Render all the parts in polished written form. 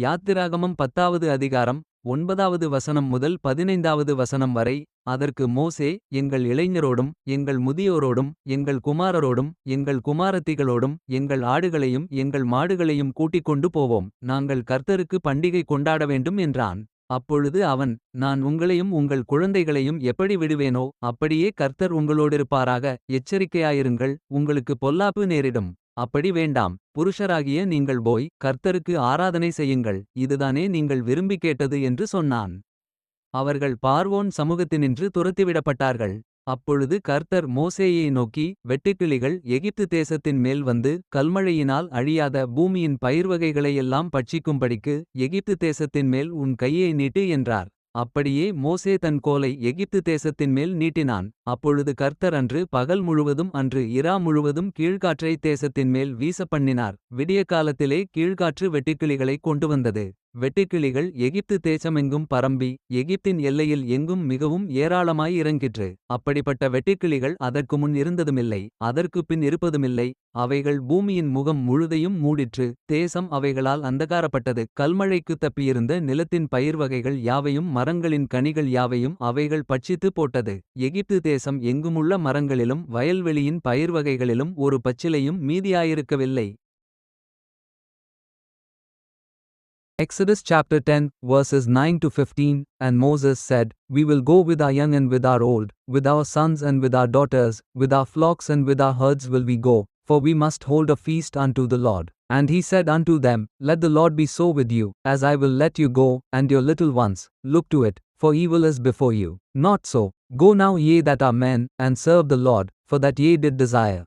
யாத்திராகமம் 10வது அதிகாரம் 9வது வசனம் முதல் 15வது வசனம் வரை. அதற்கு மோசே, எங்கள் இளைஞரோடும் எங்கள் முதியோரோடும் எங்கள் குமாரரோடும் எங்கள் குமாரத்திகளோடும் எங்கள் ஆடுகளையும் எங்கள் மாடுகளையும் கூட்டிக்கொண்டு போவோம். நாங்கள் கர்த்தருக்கு பண்டிகை கொண்டாட வேண்டும் என்றான். அப்பொழுது அவன், நான் உங்களையும் உங்கள் குழந்தைகளையும் எப்படி விடுவேனோ அப்படியே கர்த்தர் உங்களோடிருப்பாராக. எச்சரிக்கையாயிருங்கள், உங்களுக்கு பொல்லாப்பு நேரிடும். அப்படி வேண்டாம். புருஷராகிய நீங்கள் போய் கர்த்தருக்கு ஆராதனை செய்யுங்கள், இதுதானே நீங்கள் விரும்பிக் கேட்டது என்று சொன்னான். அவர்கள் பார்வோன் சமூகத்தினின்று துரத்திவிடப்பட்டார்கள். அப்பொழுது கர்த்தர் மோசேயை நோக்கி, வெட்டுக்கிளிகள் எகிப்து தேசத்தின் மேல் வந்து கல்மழையினால் அழியாத பூமியின் பயிர்வகைகளையெல்லாம் பட்சிக்கும்படிக்கு எகிப்து தேசத்தின் மேல் உன் கையை நீட்டு என்றார். அப்படியே மோசே தன் கோலை எகிப்து தேசத்தின் மேல் நீட்டினான். அப்பொழுது கர்த்தர் அன்று பகல் முழுவதும் அன்று இரா முழுவதும் கீழ்காற்றை தேசத்தின் மேல் வீசப்பண்ணினார். விடியகாலத்திலே கீழ்காற்று வெட்டுக்கிளிகளைக் கொண்டுவந்தது. வெட்டுக்கிளிகள் எகிப்து தேசமெங்கும் பரம்பி எகிப்தின் எல்லையில் எங்கும் மிகவும் ஏராளமாய் இறங்கிற்று. அப்படிப்பட்ட வெட்டுக்கிளிகள் அதற்கு முன் இருந்ததுமில்லை, அதற்குப் பின் இருப்பதுமில்லை. அவைகள் பூமியின் முகம் முழுதையும் மூடிற்று. தேசம் அவைகளால் அந்தகாரப்பட்டது. கல்மழைக்குத் தப்பியிருந்த நிலத்தின் பயிர்வகைகள் யாவையும் மரங்களின் கனிகள் யாவையும் அவைகள் பட்சித்து போட்டது. எகிப்து தேசம் எங்குமுள்ள மரங்களிலும் வயல்வெளியின் பயிர்வகைகளிலும் ஒரு பச்சிலையும் மீதியாயிருக்கவில்லை. Exodus chapter 10, verses 9 to 15. And Moses said, We will go with our young and with our old, with our sons and with our daughters, with our flocks and with our herds will we go, for we must hold a feast unto the Lord. And he said unto them, Let the Lord be so with you, as I will let you go, and your little ones. Look to it, for evil is before you. Not so. Go now ye that are men, and serve the Lord, for that ye did desire.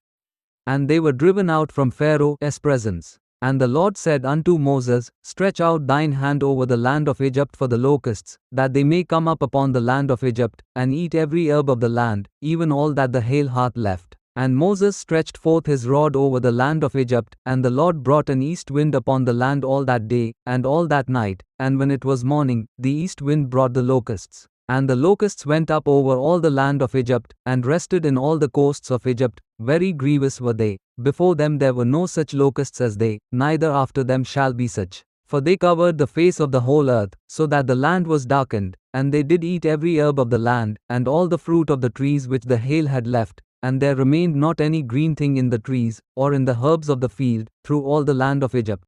And they were driven out from Pharaoh's presence. And the Lord said unto Moses, Stretch out thine hand over the land of Egypt for the locusts, that they may come up upon the land of Egypt, and eat every herb of the land, even all that the hail hath left. And Moses stretched forth his rod over the land of Egypt, and the Lord brought an east wind upon the land all that day, and all that night, and when it was morning, the east wind brought the locusts. And the locusts went up over all the land of Egypt, and rested in all the coasts of Egypt. Very grievous were they. Before them there were no such locusts as they, neither after them shall be such. For they covered the face of the whole earth, so that the land was darkened. And they did eat every herb of the land, and all the fruit of the trees which the hail had left. And there remained not any green thing in the trees, or in the herbs of the field, through all the land of Egypt.